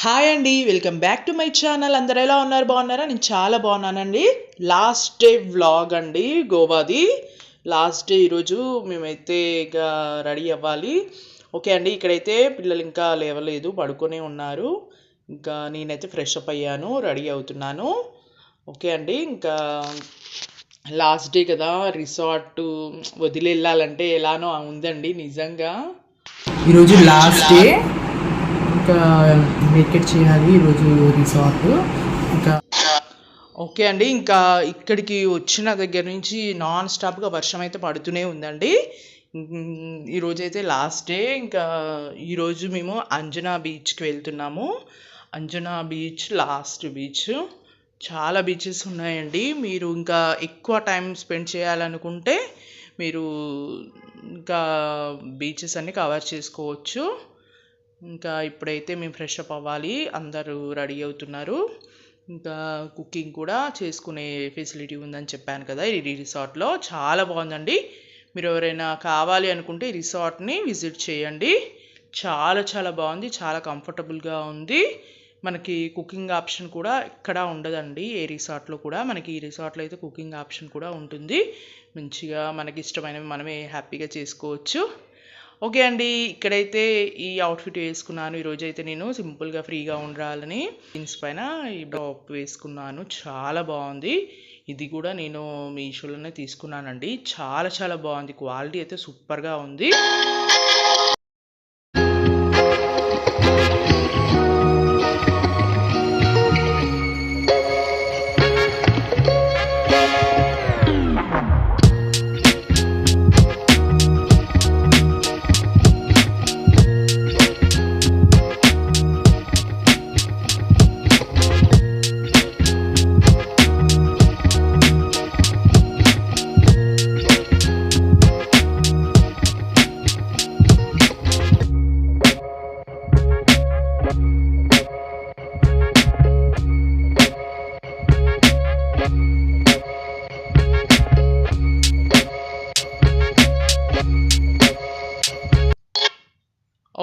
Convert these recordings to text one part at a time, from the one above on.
Hi అండి, welcome back to my channel. అందరు ఎలా ఉన్నారు? బాగున్నారా? నేను చాలా బాగున్నానండి. లాస్ట్ డే వ్లాగ్ అండి, గోవాది లాస్ట్ డే. ఈరోజు మేమైతే ఇక రెడీ అవ్వాలి. ఓకే అండి, ఇక్కడైతే పిల్లలు ఇంకా లేవలేదు, పడుకొని ఉన్నారు. ఇంకా నేనైతే ఫ్రెష్ అప్ అయ్యాను, రెడీ అవుతున్నాను. ఓకే అండి, ఇంకా లాస్ట్ డే కదా, రిసార్ట్ వదిలి వెళ్ళాలంటే ఎలానో ఉందండి నిజంగా. ఈరోజు లాస్ట్ డే, ఇంకా వెకేట్ చేయాలి ఈరోజు రిసార్ట్. ఇంకా ఓకే అండి, ఇంకా ఇక్కడికి వచ్చిన దగ్గర నుంచి నాన్ స్టాప్గా వర్షం అయితే పడుతూనే ఉందండి. ఈరోజైతే లాస్ట్ డే. ఇంకా ఈరోజు మేము అంజనా బీచ్కి వెళ్తున్నాము. Anjana beach last beach. చాలా బీచెస్ ఉన్నాయండి. మీరు ఇంకా ఎక్కువ టైం స్పెండ్ చేయాలనుకుంటే మీరు ఇంకా బీచెస్ అన్నీ కవర్ చేసుకోవచ్చు. ఇంకా ఇప్పుడైతే మేము ఫ్రెష్ అప్ అవ్వాలి, అందరూ రెడీ అవుతున్నారు. ఇంకా కుకింగ్ కూడా చేసుకునే ఫెసిలిటీ ఉందని చెప్పాను కదా ఈ రిసార్ట్లో. చాలా బాగుందండి. మీరు ఎవరైనా కావాలి అనుకుంటే ఈ రిసార్ట్ని విజిట్ చేయండి. చాలా చాలా బాగుంది, చాలా కంఫర్టబుల్గా ఉంది. మనకి కుకింగ్ ఆప్షన్ కూడా ఎక్కడ ఉండదండి ఏ రిసార్ట్లో కూడా. మనకి ఈ రిసార్ట్లో అయితే కుకింగ్ ఆప్షన్ కూడా ఉంటుంది. మంచిగా మనకి ఇష్టమైనవి మనమే హ్యాపీగా చేసుకోవచ్చు. ఓకే అండి, ఇక్కడైతే ఈ అవుట్ఫిట్ వేసుకున్నాను. ఈరోజు అయితే నేను సింపుల్గా ఫ్రీగా ఉండాలని జీన్స్ పైన ఈ టాప్ వేసుకున్నాను. చాలా బాగుంది. ఇది కూడా నేను మీషోలోనే తీసుకున్నానండి. చాలా చాలా బాగుంది, క్వాలిటీ అయితే సూపర్గా ఉంది.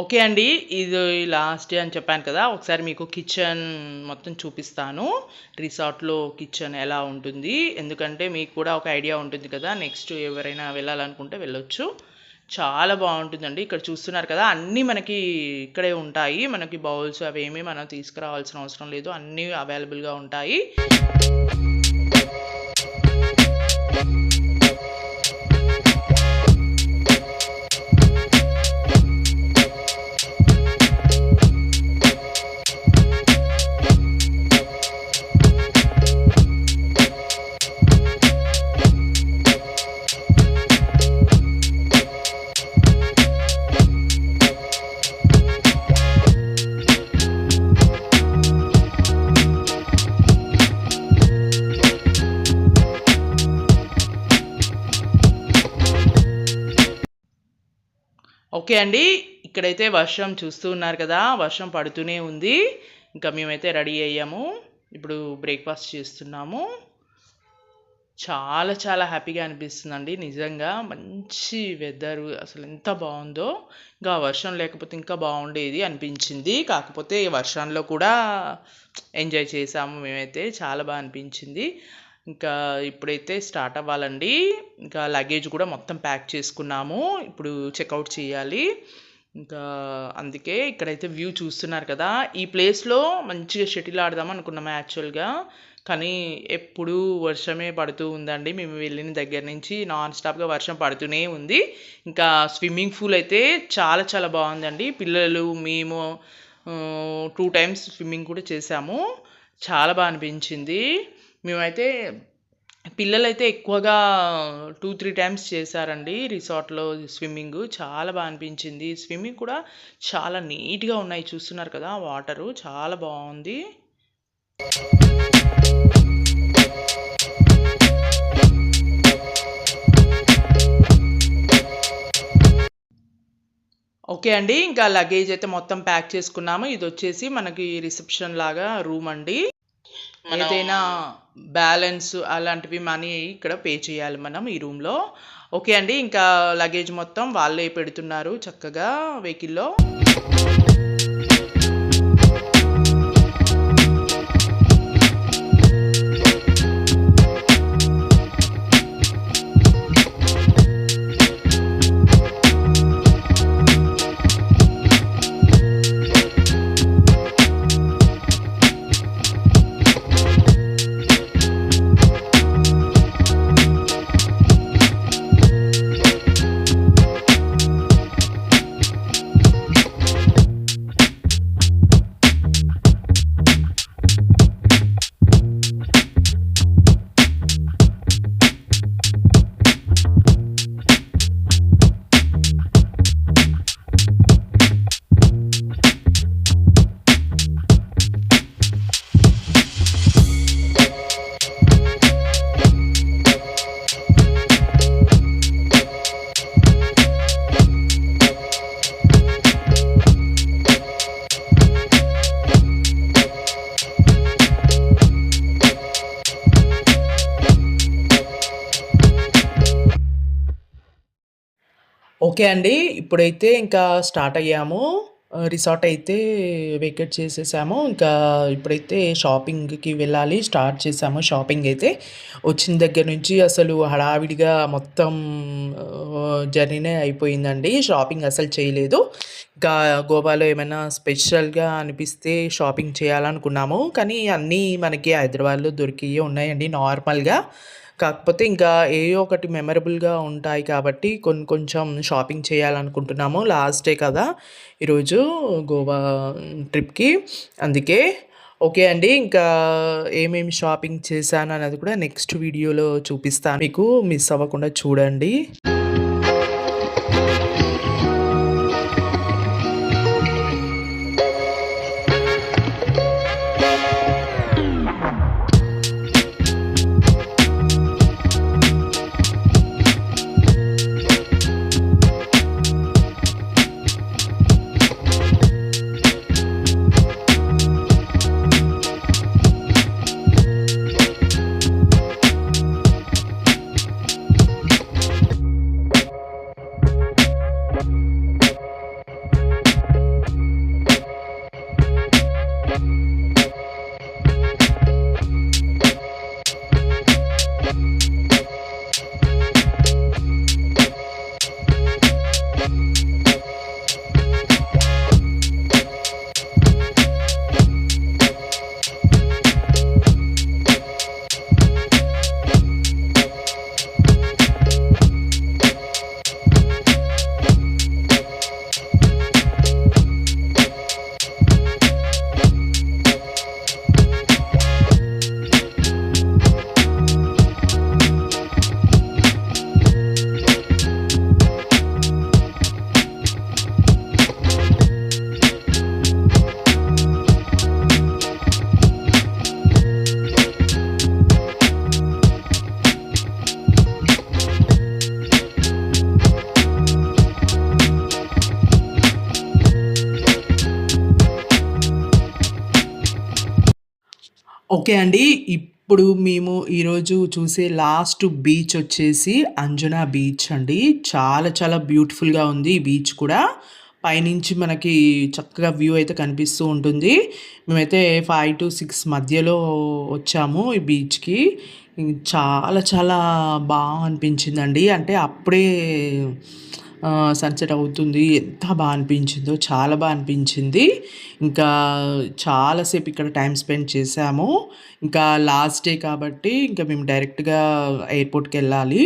ఓకే అండి, ఇది లాస్ట్ డే అని చెప్పాను కదా. ఒకసారి మీకు కిచెన్ మొత్తం చూపిస్తాను. రిసార్ట్లో కిచెన్ ఎలా ఉంటుంది, ఎందుకంటే మీకు కూడా ఒక ఐడియా ఉంటుంది కదా. నెక్స్ట్ ఎవరైనా వెళ్ళాలనుకుంటే వెళ్ళొచ్చు. చాలా బాగుంటుందండి. ఇక్కడ చూస్తున్నారు కదా, అన్నీ మనకి ఇక్కడే ఉంటాయి. మనకి బౌల్స్ అవేమీ మనం తీసుకురావాల్సిన అవసరం లేదు, అన్నీ అవైలబుల్గా ఉంటాయి. ఓకే అండి, ఇక్కడైతే వర్షం చూస్తూ ఉన్నారు కదా, వర్షం పడుతూనే ఉంది. ఇంకా మేమైతే రెడీ అయ్యాము, ఇప్పుడు బ్రేక్ఫాస్ట్ చేస్తున్నాము. చాలా చాలా హ్యాపీగా అనిపిస్తుందండి నిజంగా. మంచి వెదర్, అసలు ఎంత బాగుందో. ఇంకా వర్షం లేకపోతే ఇంకా బాగుండేది అనిపించింది. కాకపోతే వర్షంలో కూడా ఎంజాయ్ చేసాము మేమైతే, చాలా బాగా అనిపించింది. ఇంకా ఇప్పుడైతే స్టార్ట్ అవ్వాలండి. ఇంకా లగేజ్ కూడా మొత్తం ప్యాక్ చేసుకున్నాము, ఇప్పుడు చెక్అవుట్ చేయాలి. ఇంకా అందుకే ఇక్కడైతే వ్యూ చూస్తున్నారు కదా. ఈ ప్లేస్లో మంచిగా షటిల్ ఆడదాం అనుకున్నాము యాక్చువల్గా, కానీ ఎప్పుడు వర్షమే పడుతూ ఉందండి. మేము వెళ్ళిన దగ్గర నుంచి నాన్ స్టాప్గా వర్షం పడుతూనే ఉంది. ఇంకా స్విమ్మింగ్ పూల్ అయితే చాలా చాలా బాగుందండి. పిల్లలు మేము 2 times స్విమ్మింగ్ కూడా చేసాము. చాలా బాగా అనిపించింది. మేమైతే పిల్లలైతే ఎక్కువగా 2-3 times చేశారండి రిసార్ట్లో స్విమ్మింగ్. చాలా బాగా అనిపించింది. స్విమ్మింగ్ కూడా చాలా నీట్గా ఉన్నాయి, చూస్తున్నారు కదా, వాటరు చాలా బాగుంది. ఓకే అండి, ఇంకా లగేజ్ అయితే మొత్తం ప్యాక్ చేసుకున్నాము. ఇది వచ్చేసి మనకి రిసెప్షన్ లాగా రూమ్ అండి. ఏదైనా బ్యాలెన్స్ అలాంటివి మనీ ఇక్కడ పే చేయాలి మనం ఈ రూమ్లో. ఓకే అండి, ఇంకా లగేజ్ మొత్తం వాళ్ళే పెడుతున్నారు చక్కగా వెహికల్లో. ఓకే అండి. ఇప్పుడైతే ఇంకా స్టార్ట్ అయ్యాము. రిసార్ట్ అయితే వేకేట్ చేసేసాము. ఇంకా ఇప్పుడైతే షాపింగ్‌కి వెళ్ళాలి. స్టార్ట్ చేసాము షాపింగ్ అయితే. వచ్చిన దగ్గర నుంచి అసలు హడావిడిగా మొత్తం జర్నీనే అయిపోయిందండి. షాపింగ్ అసలు చేయలేదు. ఇంకా గోవాలో ఏమైనా స్పెషల్‌గా అనిపిస్తే షాపింగ్ చేయాలనుకున్నాము. కానీ అన్నీ మనకి హైదరాబాద్‌లో దొరికేయే ఉన్నాయండి నార్మల్‌గా. కాకపోతే ఇంకా ఏయో ఒకటి మెమరబుల్‌గా ఉంటాయి కాబట్టి కొంచెం షాపింగ్ చేయాలనుకుంటున్నాము. లాస్ట్ డే కదా! ఈరోజు గోవా ట్రిప్‌కి. అందుకే ఓకే అండి. ఇంకా ఏమేమి షాపింగ్ చేశాను అన్నది కూడా నెక్స్ట్ వీడియోలో చూపిస్తాను మీకు. మిస్ అవ్వకుండా చూడండి. ఓకే అండి. ఇప్పుడు మేము ఈరోజు చూసే లాస్ట్ బీచ్ వచ్చేసి అంజనా బీచ్ అండి. చాలా చాలా బ్యూటిఫుల్‌గా ఉంది ఈ బీచ్ కూడా. పైనుంచి మనకి చక్కగా వ్యూ అయితే కనిపిస్తూ ఉంటుంది. మేమైతే 5-6 మధ్యలో వచ్చాము ఈ బీచ్‌కి. చాలా చాలా అనిపించిందండి. అంటే అప్పుడే సన్‌సెట్ అవుతుంది. ఎంత అనిపించిందో, చాలా అనిపించింది. ఇంకా చాలా సేపు ఇక్కడ టైమ్ స్పెండ్ చేశాము. ఇంకా లాస్ట్ డే కాబట్టి ఇంకా మేము డైరెక్ట్‌గా ఎయిర్‌పోర్ట్‌కెళ్ళాలి.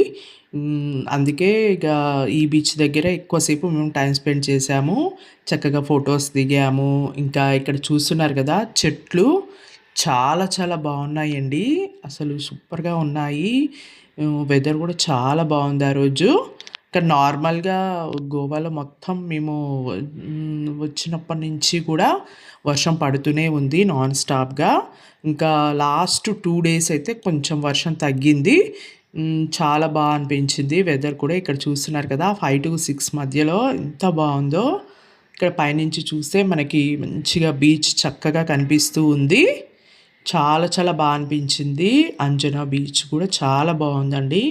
అందుకే ఇక ఈ బీచ్ దగ్గర ఎక్కువసేపు మేము టైమ్ స్పెండ్ చేశాము. చక్కగా ఫోటోస్ దిగాము. ఇంకా ఇక్కడ చూస్తున్నారు కదా! చెట్లు చాలా చాలా బాగున్నాయండి. అసలు సూపర్‌గా ఉన్నాయి. వెదర్ కూడా చాలా బాగుంది ఆ రోజు. ఇక్కడ నార్మల్‌గా గోవాలో మొత్తం మేము వచ్చినప్పటి నుంచి కూడా వర్షం పడుతూనే ఉంది నాన్ స్టాప్‌గా. ఇంకా లాస్ట్ 2 డేస్ అయితే కొంచెం వర్షం తగ్గింది. చాలా అనిపించింది వెదర్ కూడా. ఇక్కడ చూస్తున్నారు కదా! 5-6 మధ్యలో ఎంత బావుందో. ఇక్కడ పైనుంచి చూస్తే మనకి మంచిగా బీచ్ చక్కగా కనిపిస్తూ ఉంది. చాలా చాలా అనిపించింది. అంజనా బీచ్ కూడా చాలా బావుందండి.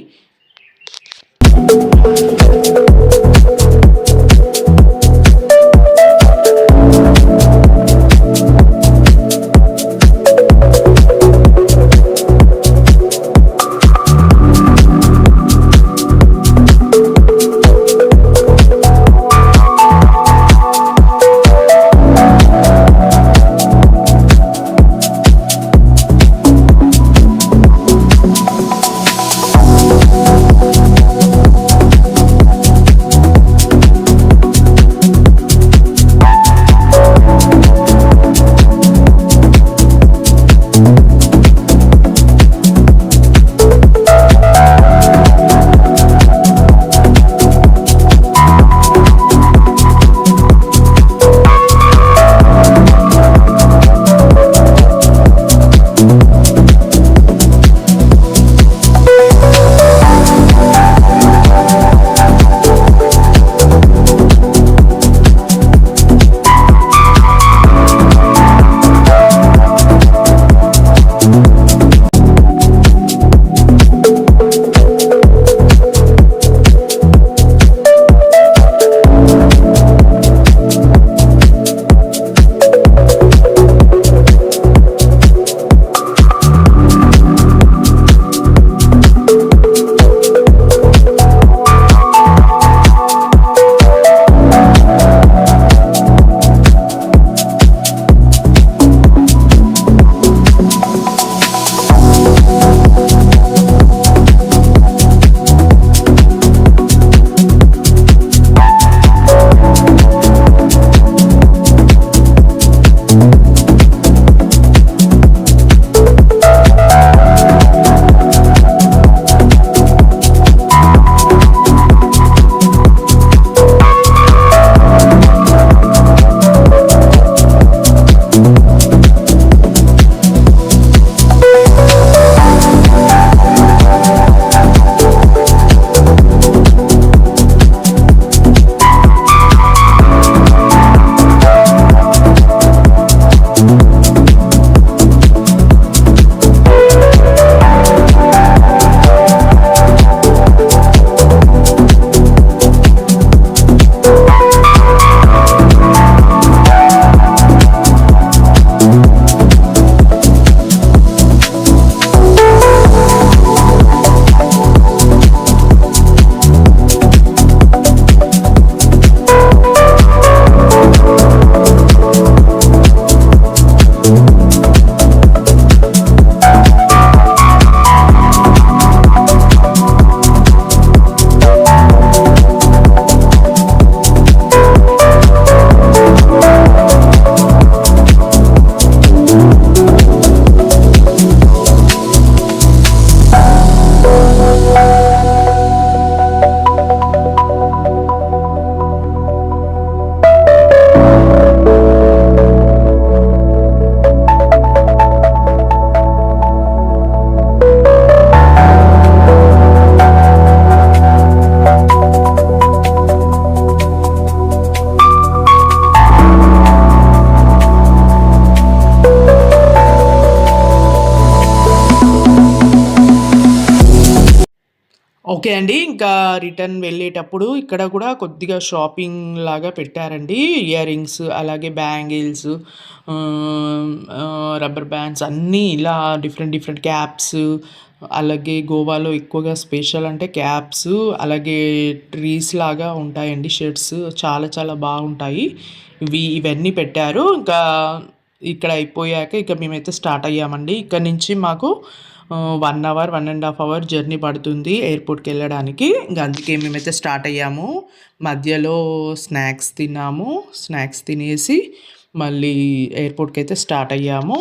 ఓకే అండి. ఇంకా రిటర్న్ వెళ్ళేటప్పుడు ఇక్కడ కూడా కొద్దిగా షాపింగ్ లాగా పెట్టారండి. ఇయర్ రింగ్స్, అలాగే బ్యాంగిల్స్, రబ్బర్ బ్యాండ్స్ అన్నీ ఇలా డిఫరెంట్ డిఫరెంట్ క్యాప్స్, అలాగే గోవాలో ఎక్కువగా స్పెషల్ అంటే క్యాప్స్, అలాగే ట్రీస్ లాగా ఉంటాయండి షర్ట్స్. చాలా చాలా బాగుంటాయి. ఇవన్నీ పెట్టారు. ఇంకా ఇక్కడ అయిపోయాక ఇక మేమైతే స్టార్ట్ అయ్యామండి. ఇక్కడ నుంచి మాకు 1 అవర్, 1½ అవర్ జర్నీ పడుతుంది ఎయిర్‌పోర్ట్‌కెళ్ళడానికి. ఇంక అందుకే మేమైతే స్టార్ట్ అయ్యాము. మధ్యలో స్నాక్స్ తిన్నాము. స్నాక్స్ తినేసి మళ్ళీ ఎయిర్‌పోర్ట్‌కైతే స్టార్ట్ అయ్యాము.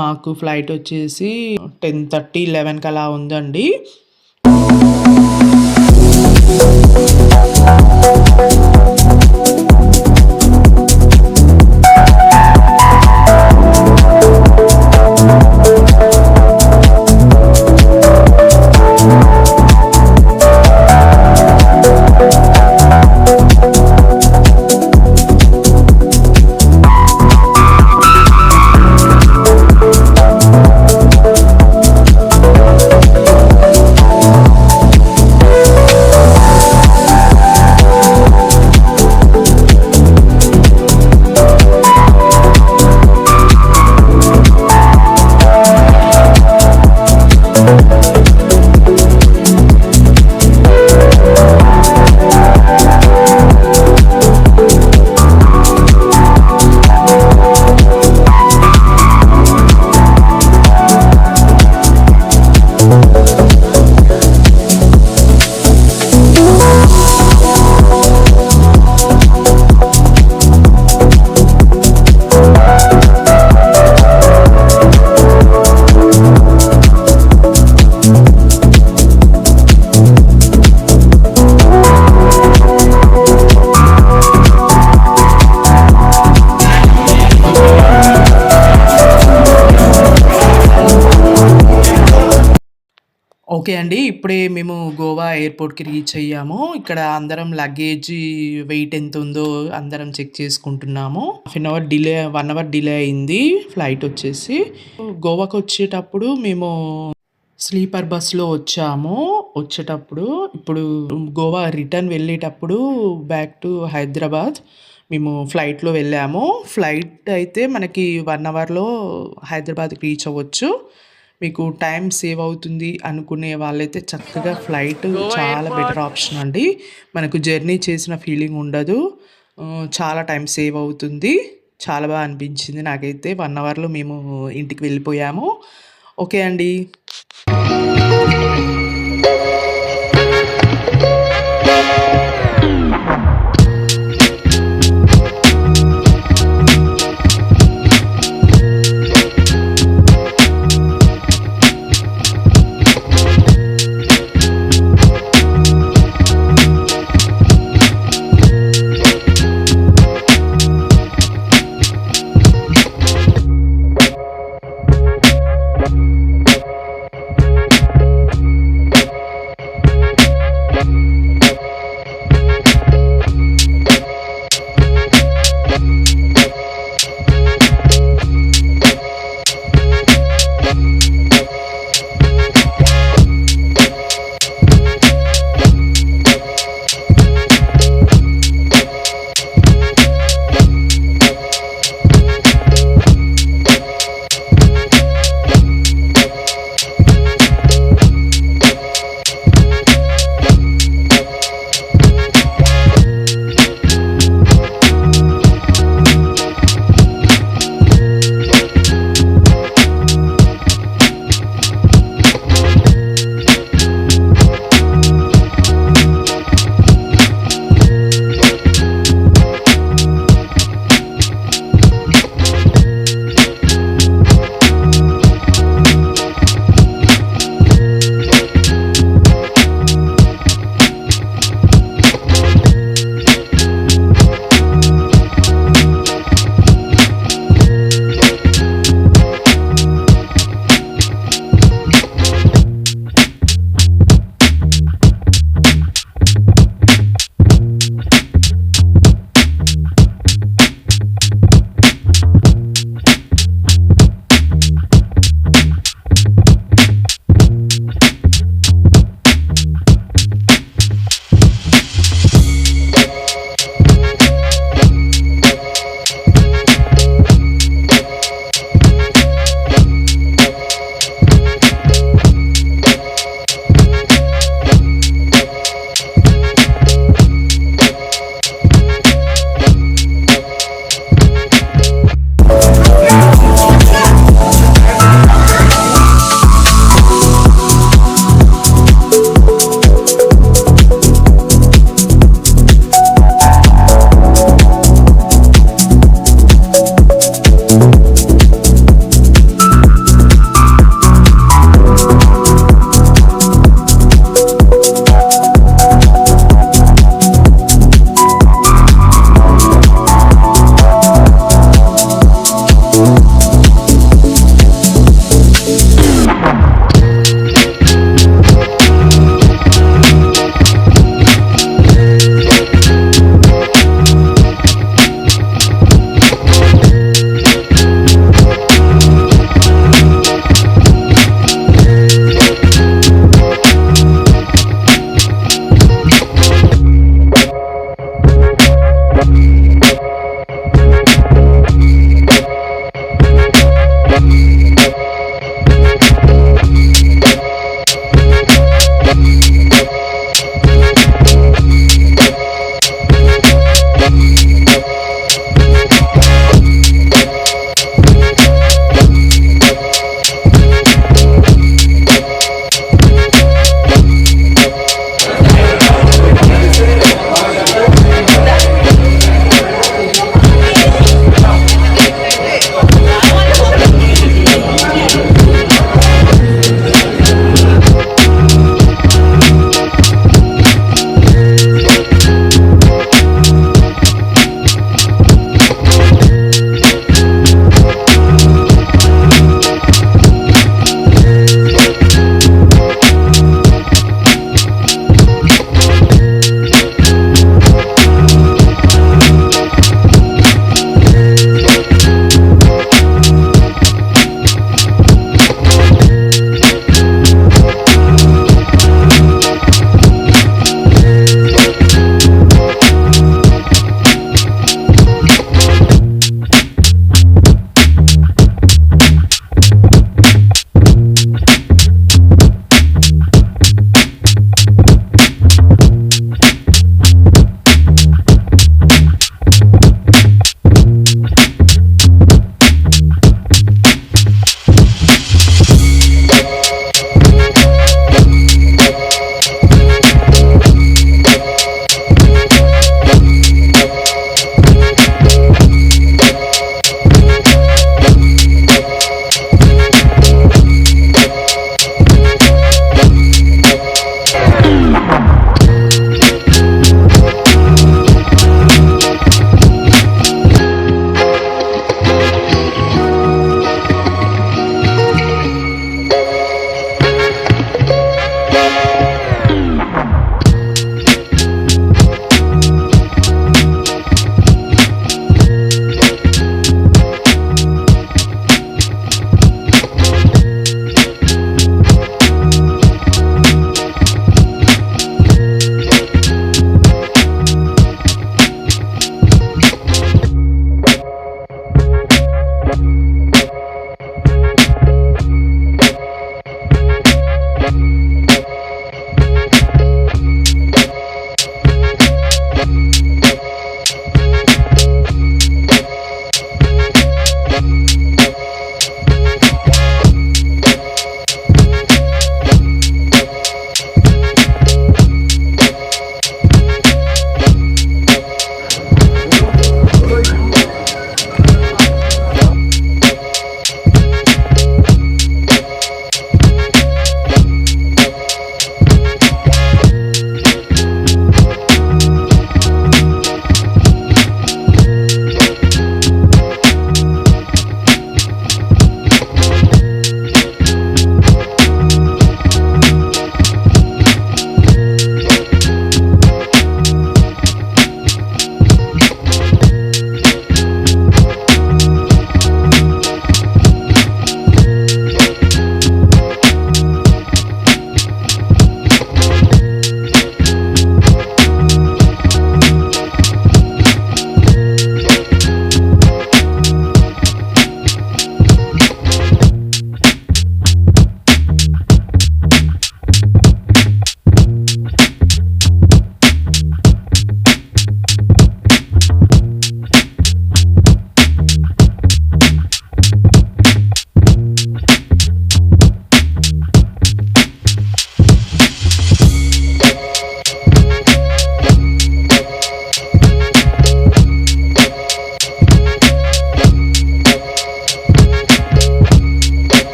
మాకు ఫ్లైట్ వచ్చేసి 10:30, 11కి అలా ఉందండి. ఓకే అండి. ఇప్పుడే మేము గోవా ఎయిర్‌పోర్ట్‌కి రీచ్ అయ్యాము. ఇక్కడ అందరం లగేజ్ వెయిట్ ఎంతుందో అందరం చెక్ చేసుకుంటున్నాము. Half an hour delay 1 hour delay అయింది ఫ్లైట్ వచ్చేసి. గోవాకొచ్చేటప్పుడు మేము స్లీపర్ బస్‌లో వచ్చాము. వచ్చేటప్పుడు ఇప్పుడు గోవా రిటర్న్ వెళ్ళేటప్పుడు బ్యాక్ టు హైదరాబాద్ మేము ఫ్లైట్‌లో వెళ్ళాము. ఫ్లైట్ అయితే మనకి 1 అవర్‌లో హైదరాబాద్‌కి రీచ్ అవ్వచ్చు. మీకు టైం సేవ్ అవుతుంది అనుకునే వాళ్ళైతే చక్కగా ఫ్లైట్ చాలా బెటర్ ఆప్షన్ అండి. మనకు జర్నీ చేసిన ఫీలింగ్ ఉండదు. చాలా టైం సేవ్ అవుతుంది. చాలా బాగా అనిపించింది నాకైతే. 1 అవర్‌లో మేము ఇంటికి వెళ్ళిపోయాము. ఓకే అండి.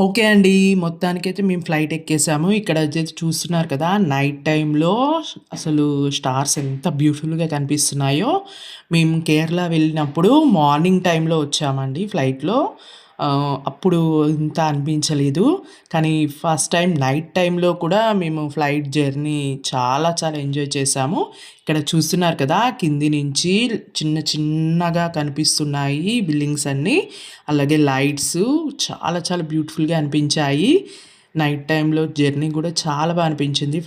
ఓకే అండి. మొత్తానికైతే మేము ఫ్లైట్ ఎక్కేసాము. ఇక్కడ వచ్చేసి చూస్తున్నారు కదా! నైట్ టైమ్‌లో అసలు స్టార్స్ ఎంత బ్యూటిఫుల్‌గా కనిపిస్తున్నాయో. మేము కేరళ వెళ్ళినప్పుడు మార్నింగ్ టైమ్‌లో వచ్చామండి ఫ్లైట్‌లో. అప్పుడు ఇంత అనిపించలేదు. కానీ ఫస్ట్ టైమ్ నైట్ టైమ్‌లో కూడా మేము ఫ్లైట్ జర్నీ చాలా చాలా ఎంజాయ్ చేశాము. ఇక్కడ చూస్తున్నారు కదా! కింది నుంచి చిన్న చిన్నగా కనిపిస్తున్నాయి బిల్డింగ్స్ అన్నీ. అలాగే లైట్సు చాలా చాలా బ్యూటిఫుల్‌గా అనిపించాయి. నైట్ టైమ్‌లో జర్నీ కూడా చాలా అనిపించింది.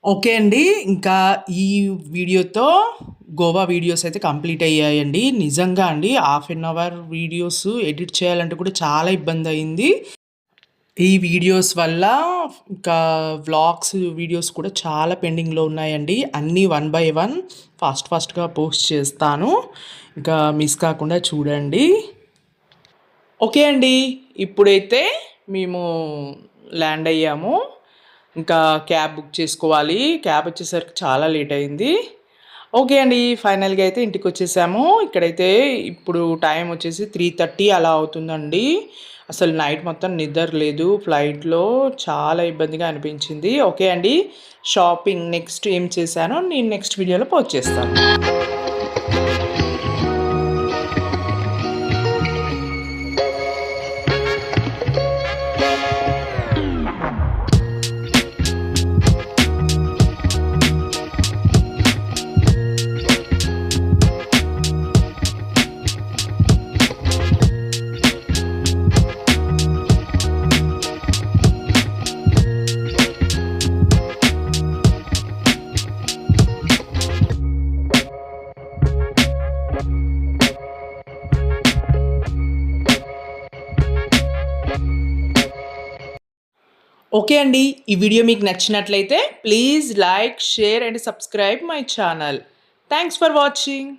ఓకే అండి. ఇంకా ఈ వీడియోతో గోవా వీడియోస్ అయితే కంప్లీట్ అయ్యాయండి. నిజంగా అండి half an our videos edit చేయాలంటే కూడా చాలా ఇబ్బందయింది. ఈ వీడియోస్ వల్ల ఇంకా వ్లాగ్స్ వీడియోస్ కూడా చాలా పెండింగ్‌లో ఉన్నాయండి. అన్నీ వన్ బై వన్ ఫాస్ట్‌గా పోస్ట్ చేస్తాను. ఇంకా మిస్ కాకుండా చూడండి. ఓకే అండి. ఇప్పుడైతే మేము ల్యాండ్ అయ్యాము. ఇంకా క్యాబ్ బుక్ చేసుకోవాలి. క్యాబ్ వచ్చేసరికి చాలా లేట్ అయింది. ఓకే అండి. ఫైనల్‌గా అయితే ఇంటికొచ్చేసాము. ఇక్కడైతే ఇప్పుడు టైం వచ్చేసి 3:30 అలా అవుతుందండి. అసలు నైట్ మొత్తం నిద్ర లేదు. ఫ్లైట్‌లో చాలా ఇబ్బందిగా అనిపించింది. ఓకే అండి. షాపింగ్ నెక్స్ట్ ఏం చేశానో నేను నెక్స్ట్ వీడియోలో పోస్ట్ చేస్తాను. ఓకే అండి. ఈ వీడియో మీకు నచ్చినట్లయితే please like, share and subscribe my channel. Thanks for watching.